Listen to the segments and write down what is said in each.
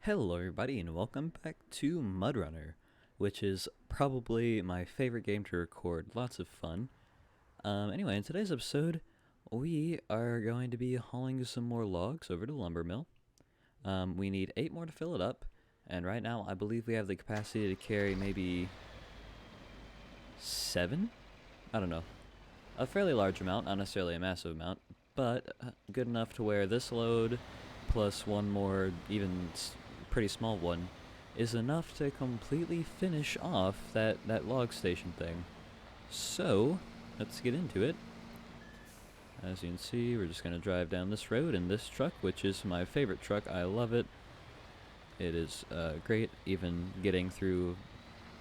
Hello everybody and welcome back to Mudrunner, which is probably my favorite game to record. Lots of fun. Anyway, in today's episode, we are going to be hauling some more logs over to the lumber mill. We need 8 more to fill it up, and right now I believe we have the capacity to carry maybe 7? I don't know. A fairly large amount, not necessarily a massive amount, but good enough to where this load plus one more even pretty small one is enough to completely finish off that log station thing. So let's get into it. As you can see, we're just going to drive down this road in this truck, which is my favorite truck. I love it. It is great, even getting through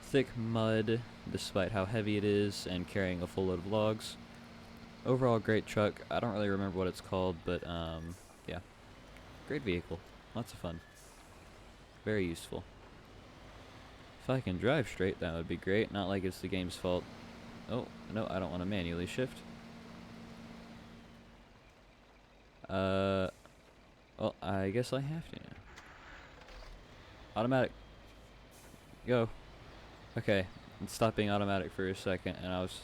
thick mud despite how heavy it is and carrying a full load of logs. Overall, great truck. I don't really remember what it's called, but yeah, great vehicle. Lots of fun. Very useful. If I can drive straight, that would be great. Not like it's the game's fault. Oh, no, I don't want to manually shift. Well, I guess I have to now. Automatic. Go. Okay, it stopped being automatic for a second, and I was...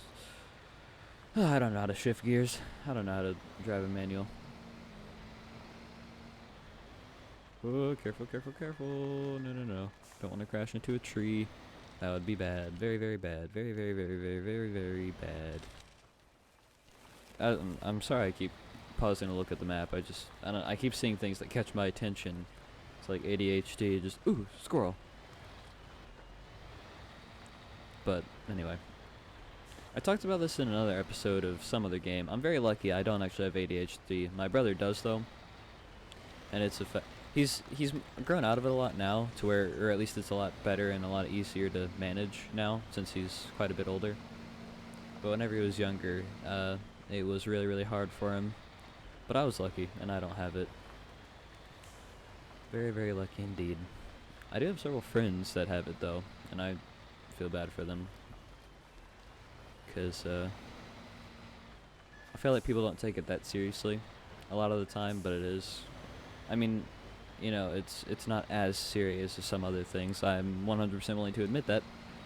I don't know how to shift gears. I don't know how to drive a manual. Oh, careful, careful, careful. No, no, no. Don't want to crash into a tree. That would be bad. Very, very bad. Very, very, very, very, very, very bad. I'm sorry I keep pausing to look at the map. I keep seeing things that catch my attention. It's like ADHD, just, ooh, squirrel. But, anyway. I talked about this in another episode of some other game. I'm very lucky I don't actually have ADHD. My brother does, though. And it's he's grown out of it a lot now, to where, or at least it's a lot better and a lot easier to manage now, since he's quite a bit older. But whenever he was younger, it was really, really hard for him. But I was lucky, and I don't have it. Very, very lucky indeed. I do have several friends that have it, though, and I feel bad for them. Because, I feel like people don't take it that seriously a lot of the time, but it is. I mean, you know, it's not as serious as some other things. I'm 100% willing to admit that,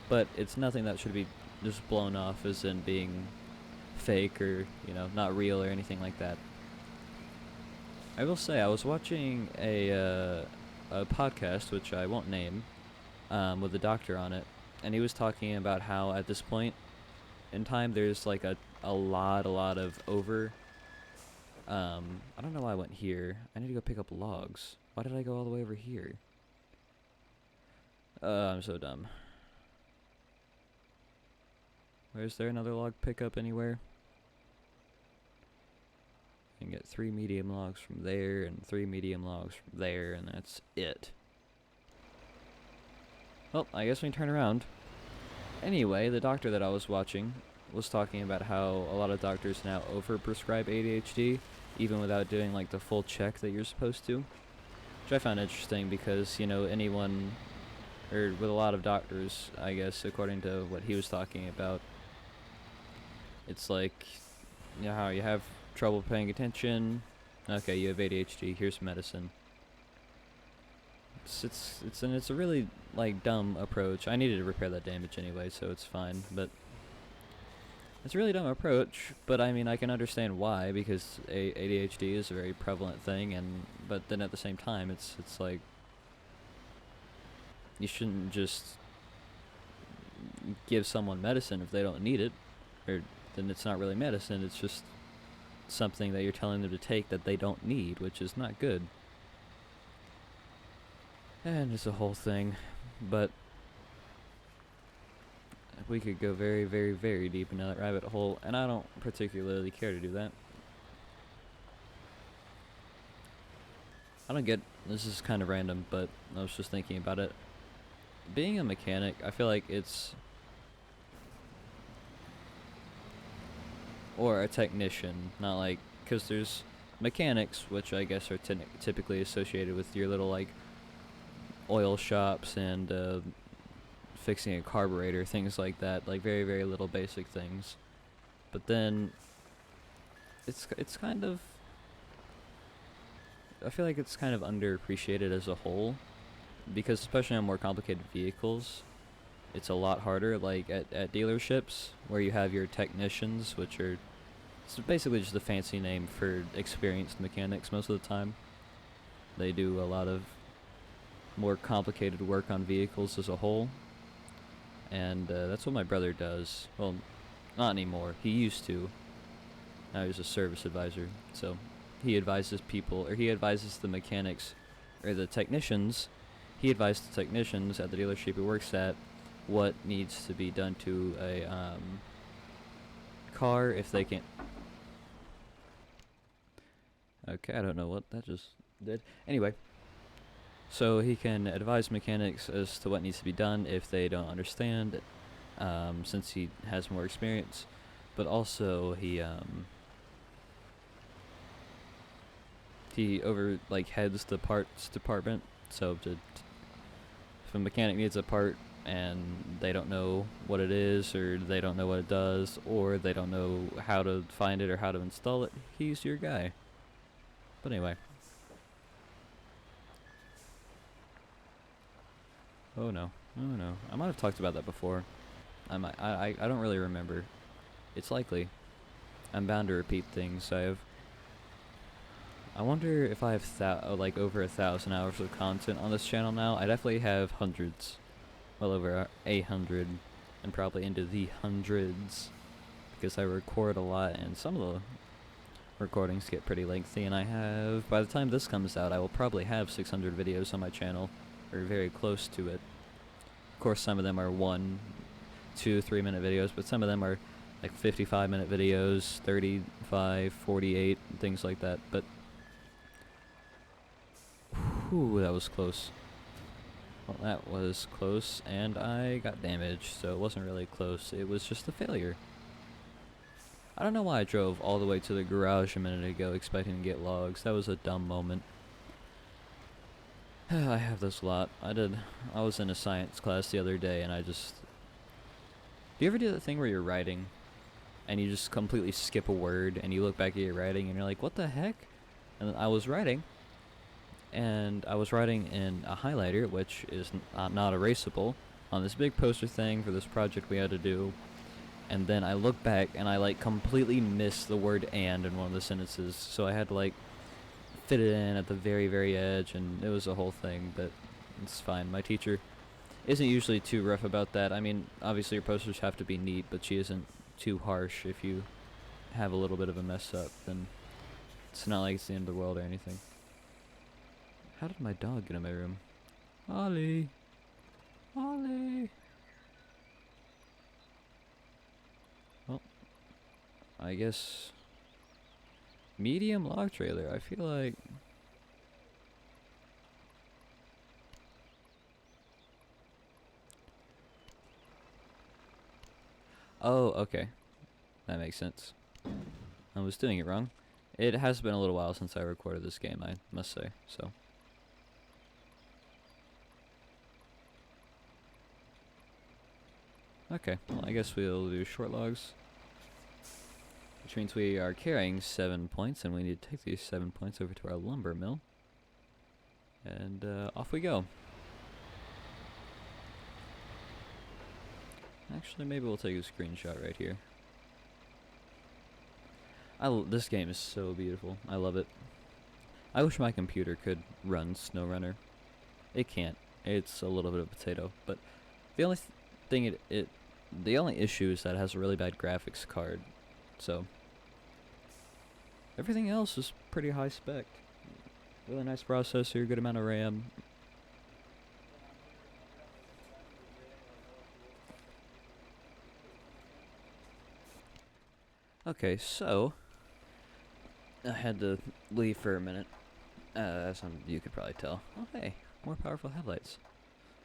but it's nothing that should be just blown off as in being fake or, you know, not real or anything like that. I will say, I was watching a podcast, which I won't name, with a doctor on it, and he was talking about how at this point in time there's like a lot of I don't know why I went here. I need to go pick up logs. Why did I go all the way over here? I'm so dumb. Is there another log pickup anywhere? I can get 3 medium logs from there and 3 medium logs from there, and that's it. Well, I guess we can turn around. Anyway, the doctor that I was watching was talking about how a lot of doctors now overprescribe ADHD, even without doing like the full check that you're supposed to. Which I found interesting because, you know, anyone, or with a lot of doctors, I guess, according to what he was talking about, it's like, you know how you have trouble paying attention, okay, you have ADHD, here's medicine. It's a really, like, dumb approach. I needed to repair that damage anyway, so it's fine, but it's a really dumb approach, but I mean, I can understand why, because ADHD is a very prevalent thing, but then at the same time, it's like, you shouldn't just give someone medicine if they don't need it, or then it's not really medicine, it's just something that you're telling them to take that they don't need, which is not good. And it's a whole thing, but we could go very, very, very deep into that rabbit hole, and I don't particularly care to do that. I don't get, this is kind of random, but I was just thinking about it. Being a mechanic, I feel like it's, or a technician, not like, because there's mechanics, which I guess are typically associated with your little, like, oil shops and fixing a carburetor, things like that, like very, very little basic things. But then it's kind of, I feel like it's kind of underappreciated as a whole, because especially on more complicated vehicles, it's a lot harder. Like at dealerships where you have your technicians, which are it's basically just a fancy name for experienced mechanics most of the time. They do a lot of more complicated work on vehicles as a whole, and that's what my brother does. Well, not anymore. He used to. Now he's a service advisor, so he advises people, or he advises the mechanics, or the technicians. He advised the technicians at the dealership he works at what needs to be done to a car if they can't. Okay, I don't know what that just did. Anyway, so he can advise mechanics as to what needs to be done if they don't understand, since he has more experience. But also he heads the parts department. So if a mechanic needs a part and they don't know what it is, or they don't know what it does, or they don't know how to find it or how to install it, he's your guy. But anyway. Oh no. Oh no. I might have talked about that before. I don't really remember. It's likely. I'm bound to repeat things. I wonder if I have over 1,000 hours of content on this channel now. I definitely have hundreds. Well over 800, and probably into the hundreds, because I record a lot, and some of the recordings get pretty lengthy, and by the time this comes out, I will probably have 600 videos on my channel, or very close to it. Of course, some of them are 1, 2, 3 minute videos, but some of them are like 55-minute videos, 35, 48, and things like that. But whew, that was close. Well, that was close, and I got damaged, so it wasn't really close. It was just a failure. I don't know why I drove all the way to the garage a minute ago expecting to get logs. That was a dumb moment. I have this a lot. I was in a science class the other day, and do you ever do that thing where you're writing, and you just completely skip a word, and you look back at your writing, and you're like, what the heck? And I was writing, and I was writing in a highlighter, which is not erasable, on this big poster thing for this project we had to do. And then I look back, and I completely missed the word "and" in one of the sentences, so I had to fit it in at the very, very edge, and it was a whole thing, but it's fine. My teacher isn't usually too rough about that. I mean, obviously your posters have to be neat, but she isn't too harsh. If you have a little bit of a mess up, then it's not like it's the end of the world or anything. How did my dog get in my room? Ollie! Ollie! Well, I guess medium log trailer. I feel like oh, okay. That makes sense. I was doing it wrong. It has been a little while since I recorded this game, I must say, so. Okay, well, I guess we'll do short logs. Which means we are carrying 7 points, and we need to take these 7 points over to our lumber mill. And off we go. Actually, maybe we'll take a screenshot right here. This game is so beautiful. I love it. I wish my computer could run SnowRunner. It can't. It's a little bit of a potato. But the only thing the only issue is that it has a really bad graphics card. So everything else is pretty high spec. Really nice processor, good amount of RAM. Okay, so I had to leave for a minute. As you could probably tell. Oh hey, more powerful headlights.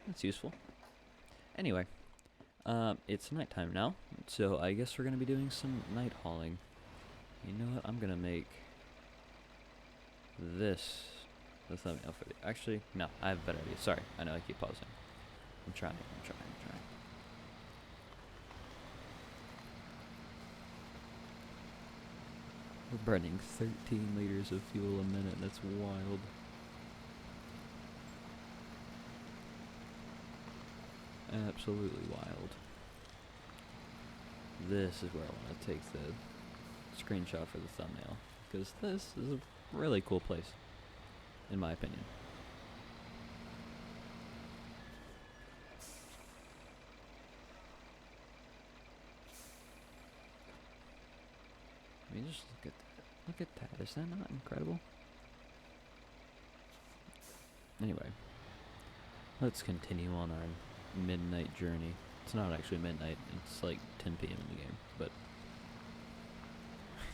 That's useful. Anyway, it's nighttime now, so I guess we're gonna be doing some night hauling. You know what? I'm gonna make this the thumbnail for the. Actually, no, I have a better idea. Sorry, I know I keep pausing. I'm trying. We're burning 13 liters of fuel a minute. That's wild. absolutely wild. This is where I want to take the screenshot for the thumbnail, because this is a really cool place, in my opinion. I mean, just look at that. Look at that. Is that not incredible? Anyway, let's continue on our midnight journey. It's not actually midnight. It's like 10 p.m. in the game, but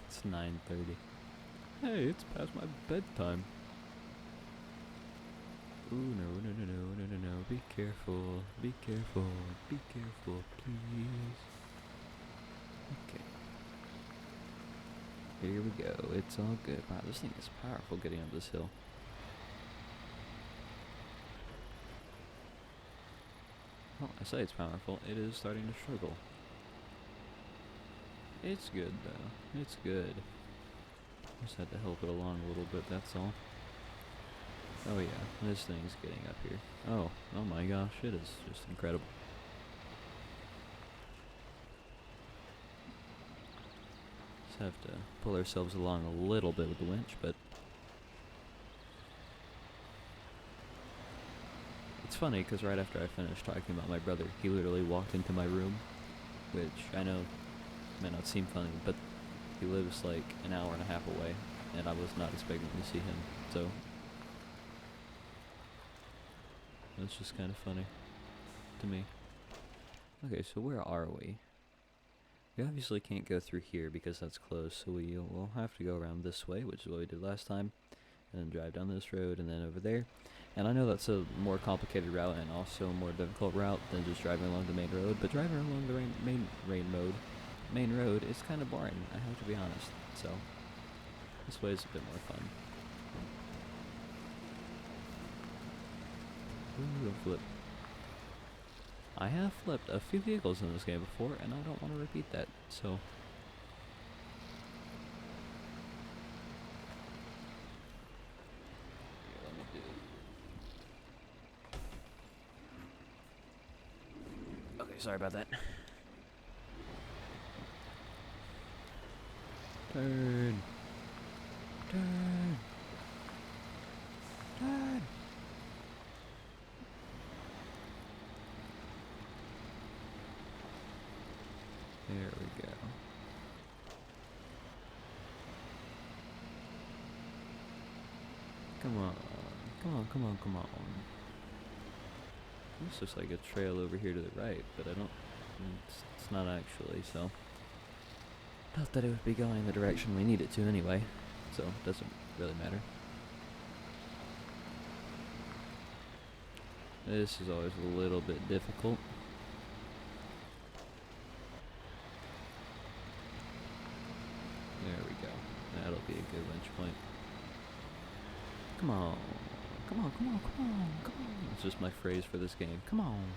it's 9:30. Hey, it's past my bedtime. Ooh, no. Be careful, be careful, please. Okay. Here we go. It's all good. Wow, this thing is powerful getting up this hill. Well, I say it's powerful. It is starting to struggle. It's good, though. It's good. Just had to help it along a little bit, that's all. Oh yeah, this thing's getting up here. Oh my gosh, it is just incredible. Just have to pull ourselves along a little bit with the winch, but it's funny because right after I finished talking about my brother, he literally walked into my room, which I know may not seem funny, but he lives like an hour and a half away, and I was not expecting to see him, so it's just kind of funny to me. Okay, so where are we? We obviously can't go through here because that's closed, so we will have to go around this way, which is what we did last time, and then drive down this road and then over there. And I know that's a more complicated route and also a more difficult route than just driving along the main road, but driving along the main road is kind of boring, I have to be honest, so this way is a bit more fun. Ooh, don't flip. I have flipped a few vehicles in this game before, and I don't want to repeat that, so here, let me do. Okay, sorry about that. Turn. There we go. Come on. This looks like a trail over here to the right, but I don't, it's not actually, so. Not that it would be going the direction we need it to anyway, so it doesn't really matter. This is always a little bit difficult. There we go. That'll be a good winch point. Come on. It's just my phrase for this game. Come on.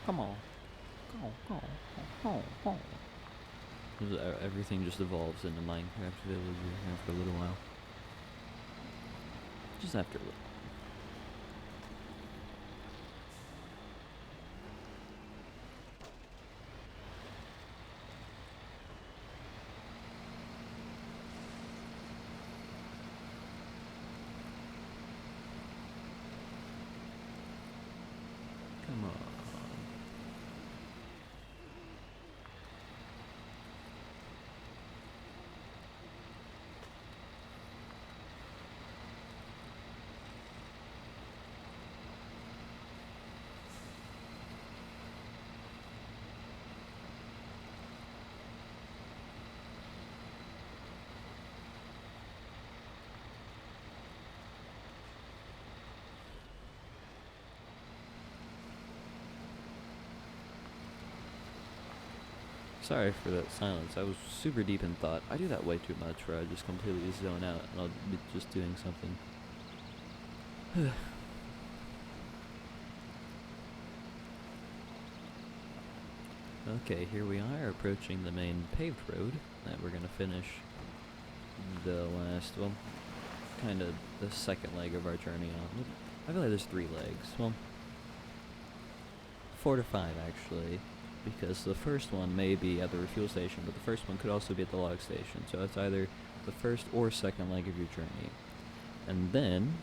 Go. Everything just evolves into Minecraft Village after a little while. Just after a little. Come on. Sorry for that silence. I was super deep in thought. I do that way too much where I just completely zone out and I'll be just doing something. Okay, here we are approaching the main paved road that we're gonna finish the last, well, kind of the second leg of our journey on. I feel like there's 3 legs. Well, 4 to 5 actually, because the first one may be at the refuel station, but the first one could also be at the log station, so it's either the first or second leg of your journey. And then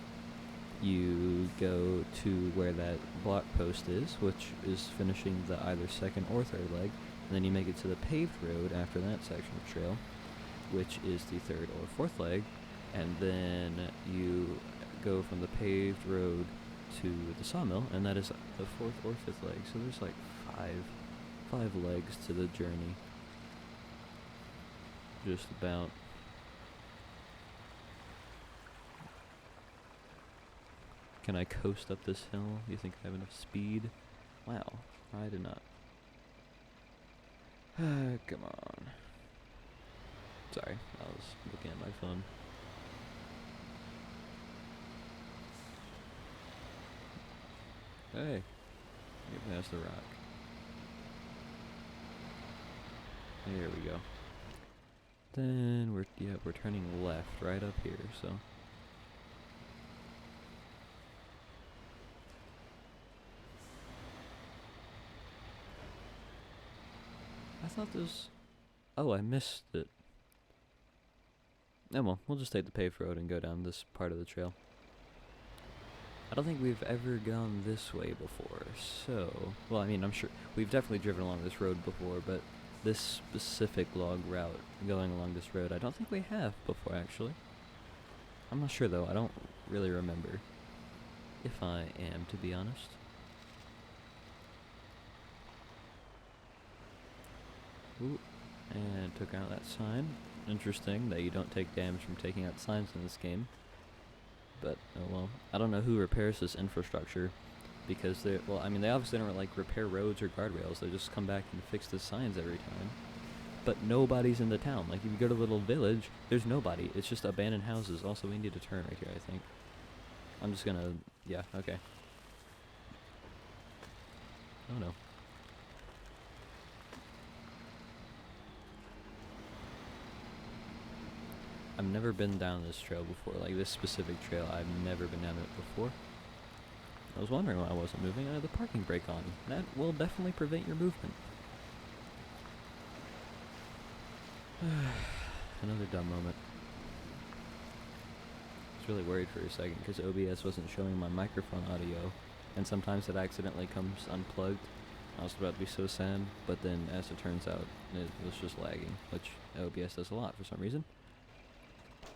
you go to where that block post is, which is finishing the either second or third leg, and then you make it to the paved road after that section of trail, which is the third or fourth leg, and then you go from the paved road to the sawmill, and that is the fourth or fifth leg. So there's like five legs to the journey. Just about. Can I coast up this hill? You think I have enough speed? Wow, I did not. Come on. Sorry, I was looking at my phone. Hey, get past the rock. There we go. Then we're turning left right up here, so. I thought this. Oh, I missed it. Oh well, we'll just take the paved road and go down this part of the trail. I don't think we've ever gone this way before, so. Well, I mean, I'm sure we've definitely driven along this road before, but this specific log route going along this road, I don't think we have before, actually. I'm not sure, though. I don't really remember. If I am, to be honest. Ooh, and took out that sign. Interesting that you don't take damage from taking out signs in this game. But, oh well. I don't know who repairs this infrastructure. Because they, well, I mean, they obviously don't like repair roads or guardrails. They just come back and fix the signs every time. But nobody's in the town. Like, if you go to a little village, there's nobody. It's just abandoned houses. Also, we need to turn right here, I think. I'm just gonna, yeah, okay. Oh no. I've never been down this trail before, like this specific trail, I've never been down it before. I was wondering why I wasn't moving. I had the parking brake on. That will definitely prevent your movement. Another dumb moment. I was really worried for a second because OBS wasn't showing my microphone audio, and sometimes it accidentally comes unplugged. I was about to be so sad, but then as it turns out, it was just lagging, which OBS does a lot for some reason.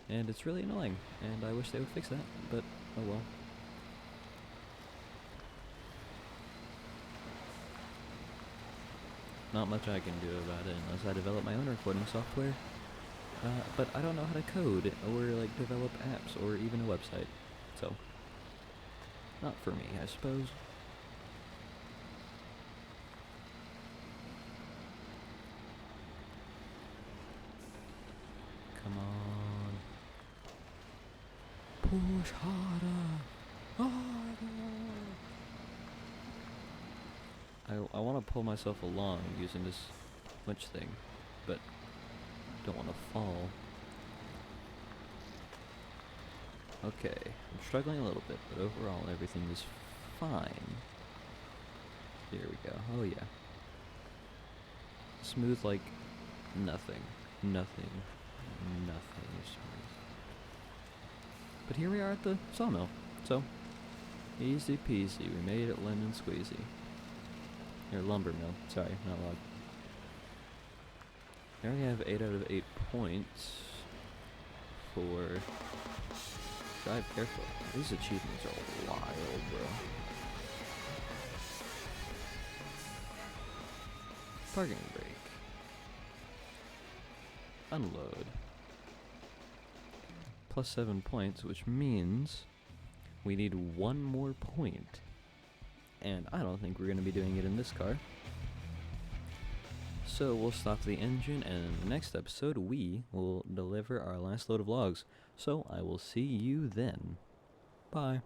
And it's really annoying, and I wish they would fix that, but oh well. Not much I can do about it unless I develop my own recording software. But I don't know how to code or like develop apps or even a website, so not for me, I suppose. Come on. Push harder. Harder. I want to pull myself along using this winch thing, but don't want to fall. Okay, I'm struggling a little bit, but overall everything is fine. Here we go. Oh yeah. Smooth like nothing. Nothing. Nothing is smooth. But here we are at the sawmill, so easy peasy. We made it lemon squeezy. Or lumber mill. Sorry, not log. I already have 8 out of 8 points for drive careful. These achievements are wild, bro. Parking brake. Unload. Plus 7 points, which means we need 1 more point. And I don't think we're going to be doing it in this car. So we'll stop the engine, and in the next episode we will deliver our last load of logs. So I will see you then. Bye.